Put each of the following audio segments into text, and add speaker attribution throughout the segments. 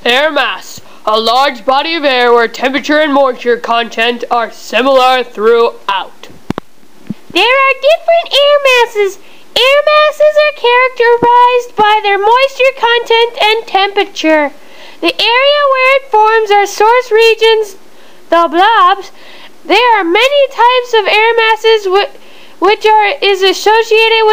Speaker 1: Air mass. A large body of air where temperature and moisture content are similar throughout.
Speaker 2: There are different air masses. Air masses are characterized by their moisture content and temperature. The area where it forms are source regions, the blobs. There are many types of air masses which is associated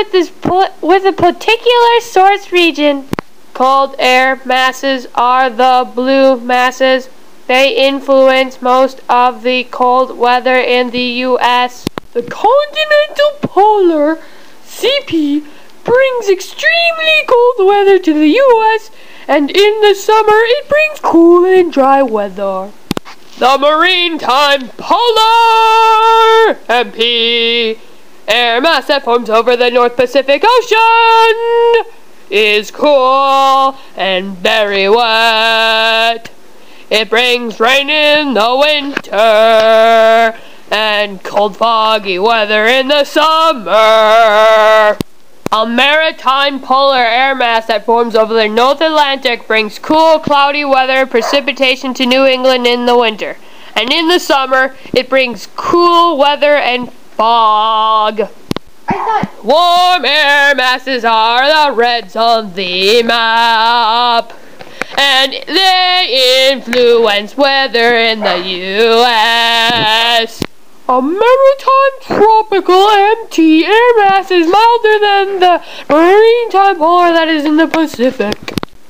Speaker 2: with a particular source region.
Speaker 1: Cold air masses are the blue masses. They influence most of the cold weather in the U.S. The continental polar CP brings extremely cold weather to the U.S. and in the summer it brings cool and dry weather. The maritime polar MP air mass that forms over the North Pacific Ocean is cool and very wet. It brings rain in the winter and cold foggy weather in the summer. A maritime polar air mass that forms over the North Atlantic brings cool, cloudy weather and precipitation to New England in the winter. And in the summer, it brings cool weather and fog. Warm air masses are the reds on the map, and they influence weather in the U.S. A maritime tropical MT air mass is milder than the maritime polar that is in the Pacific.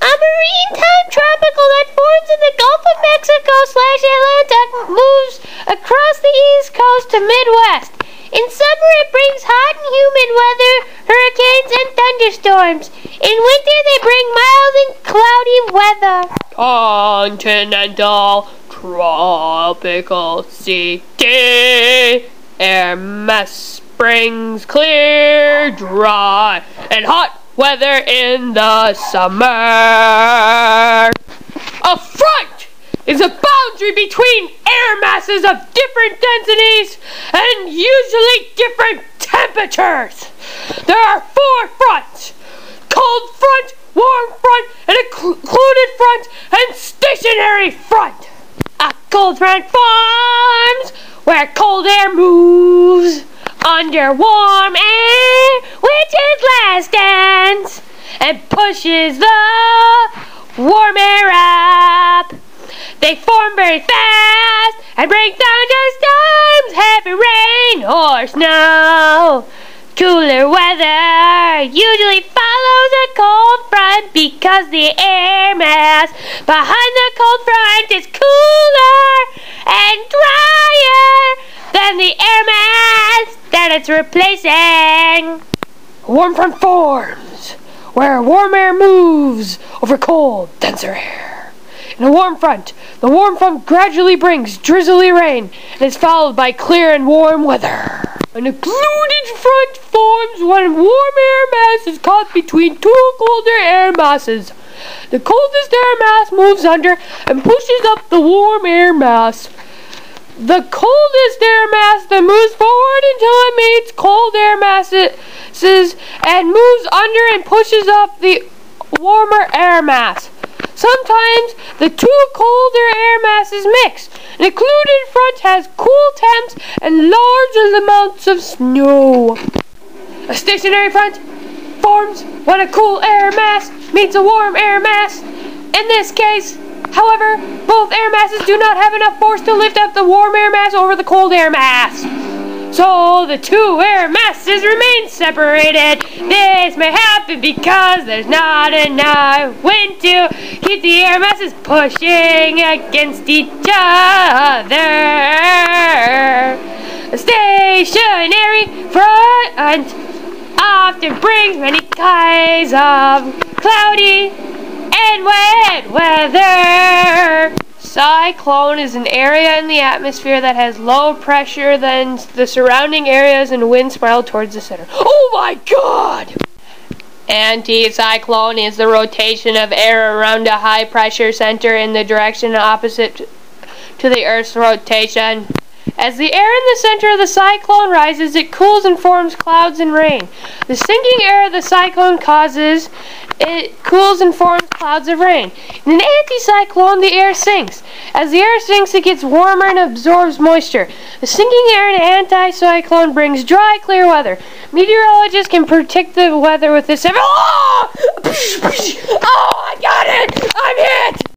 Speaker 2: A maritime tropical that forms in the Gulf of Mexico/Atlantic moves across the East Coast to Midwest. In summer it brings hot and humid weather, hurricanes, and thunderstorms. In winter they bring mild and cloudy weather.
Speaker 1: Continental tropical CT air mass brings clear, dry, and hot weather in the summer. A front is a boundary between air masses of different densities and usually different temperatures. There are 4 fronts: cold front, warm front, an included front, and stationary front. A cold front forms where cold air moves under warm air, which is less dense, and pushes the warm air up. They form very fast and bring thunderstorms, heavy rain, or snow. Cooler weather usually follows a cold front because the air mass behind the cold front is cooler and drier than the air mass that it's replacing. A warm front forms where warm air moves over cold, denser air. In a warm front, the warm front gradually brings drizzly rain and is followed by clear and warm weather. An occluded front forms when warm air mass is caught between 2 colder air masses. The coldest air mass moves under and pushes up the warm air mass. The coldest air mass then moves forward until it meets cold air masses and moves under and pushes up the warmer air mass. Sometimes the 2 colder air masses mix. An occluded front has cool temps and large amounts of snow. A stationary front forms when a cool air mass meets a warm air mass. In this case, however, both air masses do not have enough force to lift up the warm air mass over the cold air mass. So the 2 air masses remain separated. This may happen because there's not enough wind to keep the air masses pushing against each other. A stationary front often brings many kinds of cloudy and wet weather. Cyclone is an area in the atmosphere that has low pressure than the surrounding areas and wind spiral towards the center. Oh my God! Anticyclone is the rotation of air around a high pressure center in the direction opposite to the Earth's rotation. As the air in the center of the cyclone rises, it cools and forms clouds and rain. The sinking air of the cyclone it cools and forms clouds of rain. In an anticyclone, the air sinks. As the air sinks, it gets warmer and absorbs moisture. The sinking air in an anticyclone brings dry, clear weather. Meteorologists can predict the weather with this. Oh, I got it! I'm hit!